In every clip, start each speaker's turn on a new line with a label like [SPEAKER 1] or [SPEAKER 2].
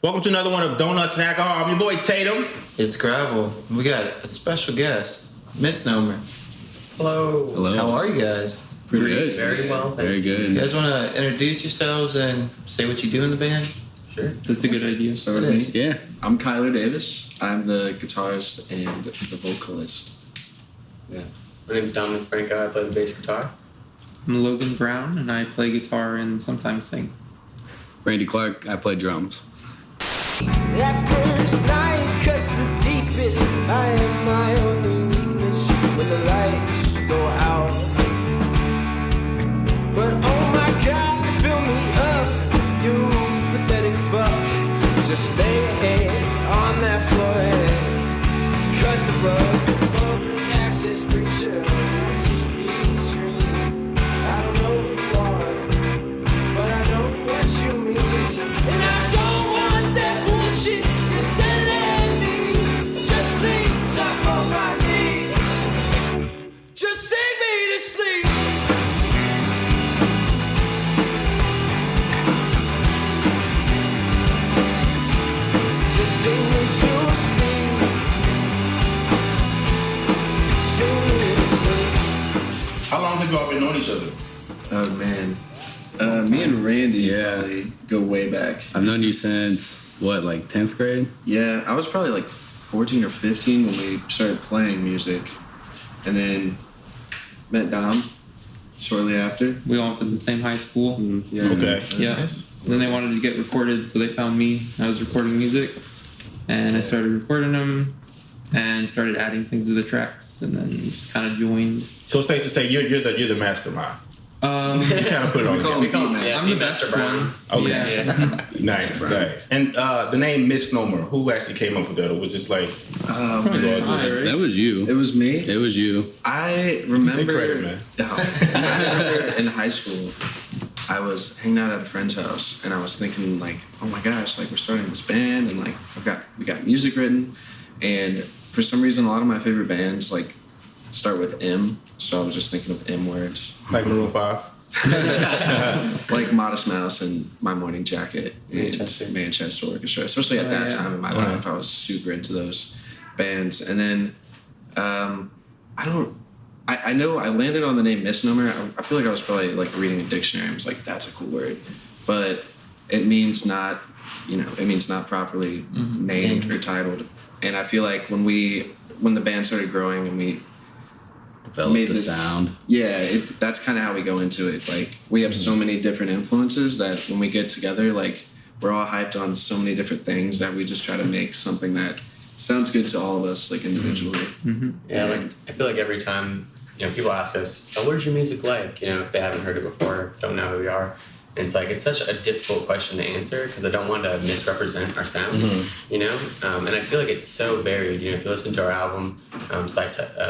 [SPEAKER 1] Welcome to another one of Donuts and Akahol. I'm your boy Tatum.
[SPEAKER 2] It's Gravel. We got a special guest, Misnomer.
[SPEAKER 3] Hello.
[SPEAKER 4] Hello.
[SPEAKER 2] How are you guys?
[SPEAKER 4] Pretty good.
[SPEAKER 3] Very well.
[SPEAKER 4] Very good.
[SPEAKER 2] You guys want to introduce yourselves and say what you do in the band?
[SPEAKER 3] Sure.
[SPEAKER 4] That's a good idea.
[SPEAKER 2] So it is.
[SPEAKER 4] Yeah.
[SPEAKER 5] I'm Kyler Davis. I'm the guitarist and the vocalist.
[SPEAKER 3] Yeah. My name's Dominic Franco. I play the bass guitar.
[SPEAKER 6] I'm Logan Brown, and I play guitar and sometimes sing.
[SPEAKER 4] Randy Clark, I play drums.
[SPEAKER 7] That first night cuts the deepest. I am my only weakness when the lights go out. But oh my God, fill me up, you pathetic fuck. Just lay your head on that floor and cut the rug. Public access preacher on TV screen. I don't know who you are, but I know what you mean. And I don't want that bullshit you're selling me. Just please, up on my knees. Just sing me to sleep. Just sing me to sleep. Sing me to sleep.
[SPEAKER 1] How long have y'all been knowing each other?
[SPEAKER 5] Oh man. Me and Randy
[SPEAKER 4] Yeah.
[SPEAKER 5] probably go way back.
[SPEAKER 4] I've known you since, what, like 10th grade?
[SPEAKER 5] Yeah, I was probably like 14 or 15 when we started playing music. And then met Dom shortly after.
[SPEAKER 6] We all went to the same high school.
[SPEAKER 5] Yeah.
[SPEAKER 1] Okay.
[SPEAKER 6] Yeah.
[SPEAKER 2] Nice.
[SPEAKER 6] And then they wanted to get recorded, so they found me. I was recording music, and I started recording them and started adding things to the tracks, and then just kind of joined.
[SPEAKER 1] So it's safe to say you're the mastermind.
[SPEAKER 6] Um,
[SPEAKER 1] You kind of put it on.
[SPEAKER 5] We call
[SPEAKER 1] there.
[SPEAKER 5] him Beatmaster.
[SPEAKER 6] I'm the best one.
[SPEAKER 1] Okay.
[SPEAKER 6] Yeah.
[SPEAKER 1] Nice. And the name Misnomer, who actually came up with that? Or was just like,
[SPEAKER 6] Probably
[SPEAKER 1] Lord,
[SPEAKER 6] I,
[SPEAKER 1] just-
[SPEAKER 6] right?
[SPEAKER 4] That was
[SPEAKER 5] It
[SPEAKER 4] you.
[SPEAKER 5] was me.
[SPEAKER 4] It was you.
[SPEAKER 5] I remember,
[SPEAKER 1] take credit, man.
[SPEAKER 5] I remember in high school, I was hanging out at a friend's house, and I was thinking like, oh my gosh, like we're starting this band, and like we got music written, and for some reason, a lot of my favorite bands like start with M, so I was just thinking of M words,
[SPEAKER 1] like Maroon 5?
[SPEAKER 5] like Modest Mouse and My Morning Jacket and
[SPEAKER 3] Manchester.
[SPEAKER 5] Manchester Orchestra. Especially at that time in my life, I was super into those bands, and then I know I landed on the name Misnomer. I feel like I was probably like reading a dictionary and was like, that's a cool word. But it means not, it means not properly named or titled. And I feel like when the band started growing and we
[SPEAKER 4] Developed
[SPEAKER 5] made
[SPEAKER 4] the
[SPEAKER 5] this
[SPEAKER 4] sound.
[SPEAKER 5] yeah, that's kind of how we go into it. Like we have so many different influences that when we get together, like we're all hyped on so many different things that we just try to make something that sounds good to all of us, like individually.
[SPEAKER 3] Yeah, like I feel like every time people ask us, "Oh, where's your music like?" If they haven't heard it before, don't know who we are, and it's like it's such a difficult question to answer because I don't want to misrepresent our sound, and I feel like it's so varied. If you listen to our album,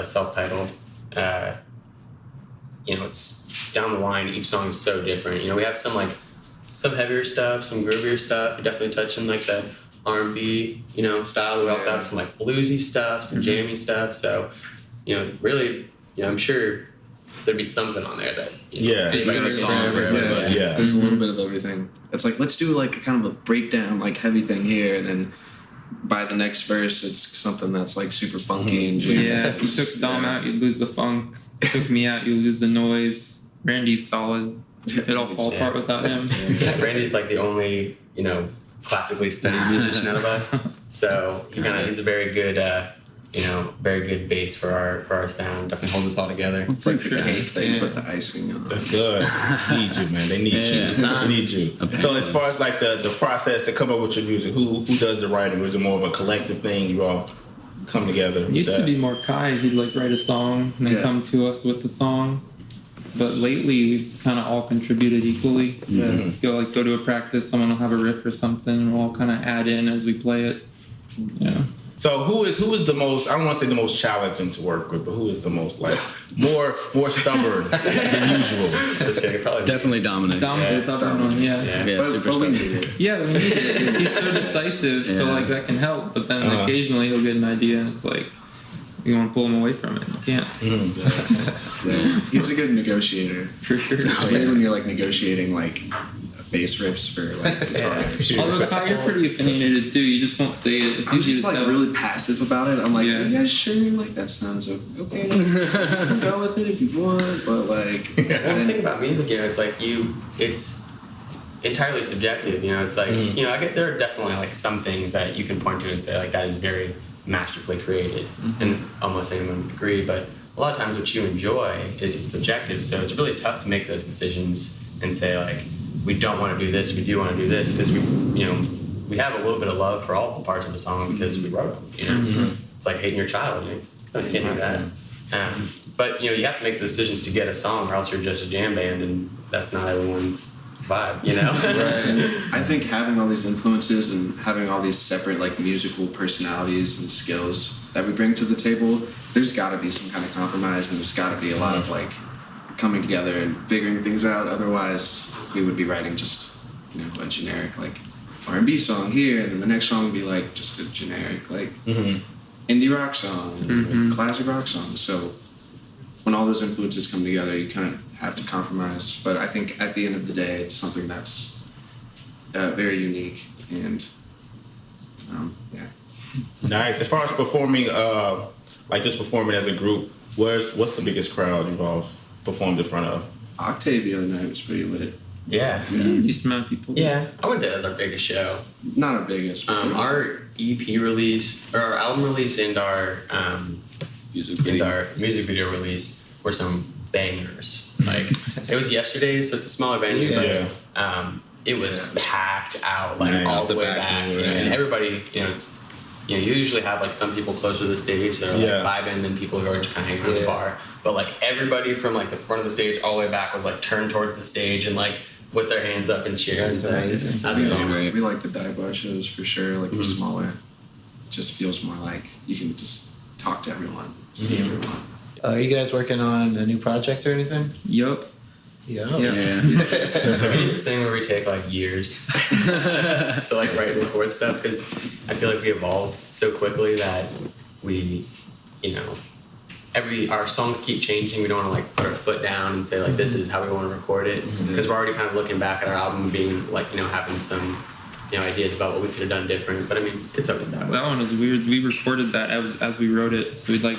[SPEAKER 3] self-titled, it's down the line. Each song is so different. We have some heavier stuff, some groovier stuff. We're definitely touching like the R&B, style. We also have some like bluesy stuff, some jammy stuff. So, really, I'm sure there'd be something on there that anybody
[SPEAKER 4] got a
[SPEAKER 3] can
[SPEAKER 4] song
[SPEAKER 3] find.
[SPEAKER 4] for everybody.
[SPEAKER 1] Yeah.
[SPEAKER 5] There's a little bit of everything. It's like, let's do like a kind of a breakdown, like heavy thing here, and then by the next verse, it's something that's like super funky and jammy.
[SPEAKER 6] Yeah, if you took Dom out, you'd lose the funk. If you took me out, you'd lose the noise. Randy's solid. It'd all fall apart without him.
[SPEAKER 3] Yeah, Randy's like the only, classically studied musician out of us. So he's a very good, very good bass for our sound. Definitely holds us all together.
[SPEAKER 5] It's like the
[SPEAKER 6] Sure.
[SPEAKER 5] cake that you put the icing on.
[SPEAKER 1] That's good. Need you, man. They need you.
[SPEAKER 4] Yeah.
[SPEAKER 1] They need you. So as far as like the process to come up with your music, who does the writing? Is it more of a collective thing? You all come together?
[SPEAKER 6] It used to be more Kai. He'd like write a song and then
[SPEAKER 5] Yeah.
[SPEAKER 6] come to us with the song. But lately, we've kind of all contributed equally. Go to a practice, someone will have a riff or something, and we'll all kind of add in as we play it. Yeah.
[SPEAKER 1] So who is the most? I don't want to say the most challenging to work with, but who is the most like more stubborn than usual?
[SPEAKER 3] Just kidding, probably
[SPEAKER 4] Definitely Dominic.
[SPEAKER 6] Dom's the stubborn one, yeah.
[SPEAKER 4] Yeah, super
[SPEAKER 5] but we
[SPEAKER 4] stubborn.
[SPEAKER 5] need it.
[SPEAKER 6] Yeah, we need it. He's so decisive, so
[SPEAKER 4] Yeah.
[SPEAKER 6] like that can help. But then occasionally he'll get an idea, and it's like you want to pull him away from it, and you can't.
[SPEAKER 5] Yeah. He's a good negotiator.
[SPEAKER 6] For sure.
[SPEAKER 5] It's weird when you're like negotiating like bass riffs for like guitar.
[SPEAKER 6] Although Kyle, you're pretty opinionated too. You just won't say it. It's
[SPEAKER 5] I'm
[SPEAKER 6] easy
[SPEAKER 5] just
[SPEAKER 6] to
[SPEAKER 5] like
[SPEAKER 6] tell.
[SPEAKER 5] really passive about it. I'm like,
[SPEAKER 6] Yeah.
[SPEAKER 5] yeah, sure, like that sounds okay. You can go with it if you want, but like,
[SPEAKER 3] Well, the thing about music, it's like it's entirely subjective. It's like there are definitely like some things that you can point to and say like that is very masterfully created, and almost anyone would agree. But a lot of times, what you enjoy, it's subjective. So it's really tough to make those decisions and say like, we don't want to do this, we do want to do this, because we have a little bit of love for all the parts of the song because we wrote them. It's like hating your child. You can't do that. But you have to make the decisions to get a song, or else you're just a jam band, and that's not everyone's vibe.
[SPEAKER 5] right. I think having all these influences and having all these separate like musical personalities and skills that we bring to the table, there's got to be some kind of compromise, and there's got to be a lot of like coming together and figuring things out. Otherwise, we would be writing just a generic like R&B song here, and then the next song would be like just a generic like indie rock song and classic rock song. So when all those influences come together, you kind of have to compromise. But I think at the end of the day, it's something that's very unique, and yeah.
[SPEAKER 1] Nice. As far as performing, like just performing as a group, what's the biggest crowd you've all performed in front of?
[SPEAKER 5] Octave the other night was pretty lit.
[SPEAKER 3] Yeah.
[SPEAKER 6] Decent amount of people.
[SPEAKER 3] Yeah, I wouldn't say that's our biggest show.
[SPEAKER 5] Not our biggest. But
[SPEAKER 3] Our EP release, or our album release, and our music video release were some bangers. Like it was yesterday, so it's a smaller venue, but it was packed out like all the way back. And everybody, you usually have like some people closer to the stage that are like vibing, and people who are just kind of hanging out in the bar. But like everybody from like the front of the stage all the way back was like turned towards the stage and like with their hands up and cheering.
[SPEAKER 2] That's amazing.
[SPEAKER 3] That's
[SPEAKER 4] great.
[SPEAKER 5] we like the dive bar shows for sure. Like the smaller, it just feels more like you can just talk to everyone, see everyone.
[SPEAKER 2] Are you guys working on a new project or anything?
[SPEAKER 6] Yup.
[SPEAKER 2] Yeah.
[SPEAKER 3] We need this thing where we take like years to like write and record stuff, because I feel like we evolve so quickly that we, our songs keep changing. We don't want to like put our foot down and say like this is how we want to record it, because we're already kind of looking back at our album and being like having some ideas about what we could have done different. But I mean, it's always that way.
[SPEAKER 6] That one was weird. We recorded that as we wrote it. So we'd like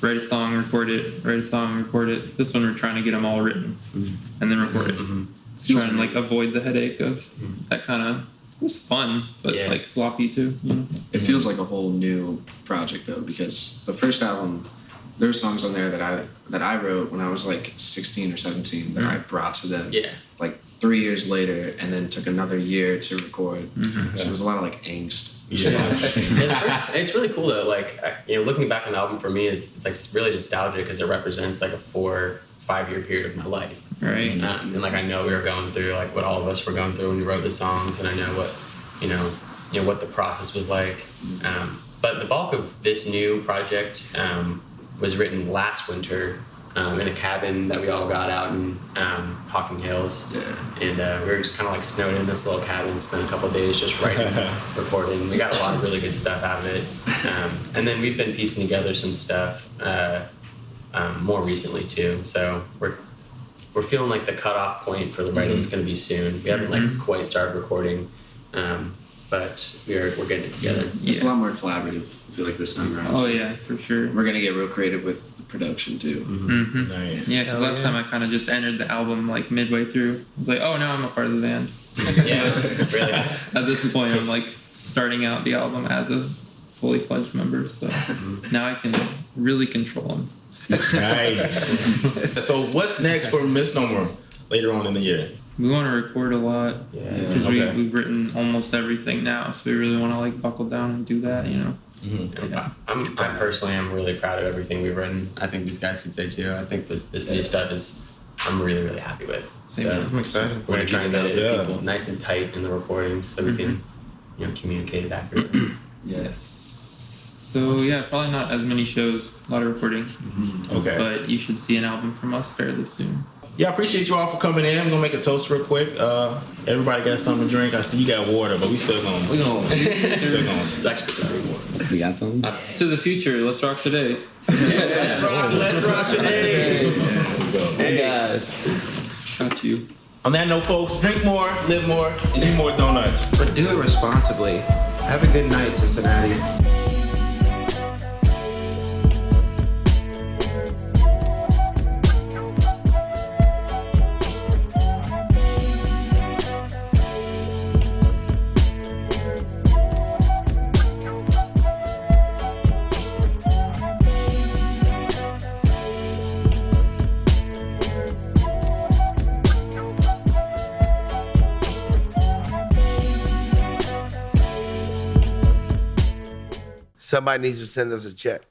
[SPEAKER 6] write a song, record it, write a song, record it. This one we're trying to get them all written and then record it. Trying to like avoid the headache of that kind of. It was fun, but like sloppy too.
[SPEAKER 5] It feels like a whole new project though, because the first album, there were songs on there that I wrote when I was like 16 or 17 that I brought to them like 3 years later, and then took another year to record. So there's a lot of like angst.
[SPEAKER 3] It's really cool though. Like looking back on the album for me it's like really nostalgic, because it represents like a 4-5 year period of my life.
[SPEAKER 6] Right.
[SPEAKER 3] And like I know we were going through like what all of us were going through when we wrote the songs, and I know what what the process was like. But the bulk of this new project was written last winter in a cabin that we all got out in Hocking Hills. And we were just kind of like snowed in this little cabin, spent a couple of days just writing, recording. We got a lot of really good stuff out of it. And then we've been piecing together some stuff more recently too. So we're feeling like the cutoff point for the writing is going to be soon. We haven't like quite started recording, but we're getting it together.
[SPEAKER 5] It's a lot more collaborative, I feel like, this time around.
[SPEAKER 6] Oh yeah, for sure.
[SPEAKER 5] We're gonna get real creative with the production too.
[SPEAKER 1] Nice.
[SPEAKER 6] Yeah, because last time I kind of just entered the album like midway through. I was like, oh, now I'm a part of the band.
[SPEAKER 3] Really.
[SPEAKER 6] At this point, I'm like starting out the album as a fully fledged member, so now I can really control them.
[SPEAKER 1] Nice. So what's next for Misnomer later on in the year?
[SPEAKER 6] We want to record a lot because we've written almost everything now, so we really want to like buckle down and do that,
[SPEAKER 3] I personally am really proud of everything we've written. I think these guys could say too. I think this new stuff is I'm really, really happy with. So
[SPEAKER 2] I'm excited.
[SPEAKER 3] we're gonna try and get it
[SPEAKER 1] Yeah.
[SPEAKER 3] nice and tight in the recordings so we can, communicate it accurately.
[SPEAKER 4] Yes.
[SPEAKER 6] So yeah, probably not as many shows, a lot of recording,
[SPEAKER 1] Okay.
[SPEAKER 6] but you should see an album from us fairly soon.
[SPEAKER 1] Yeah, I appreciate you all for coming in. I'm gonna make a toast real quick. Everybody got something to drink. I see you got water, but we still gonna.
[SPEAKER 3] It's actually pretty cool.
[SPEAKER 4] We got something?
[SPEAKER 6] To the future, let's rock today.
[SPEAKER 3] Let's rock today.
[SPEAKER 2] Hey guys.
[SPEAKER 6] Got you.
[SPEAKER 1] On that note, folks, drink more, live more, and eat more donuts.
[SPEAKER 2] But do it responsibly. Have a good night, Cincinnati.
[SPEAKER 8] Somebody needs to send us a check.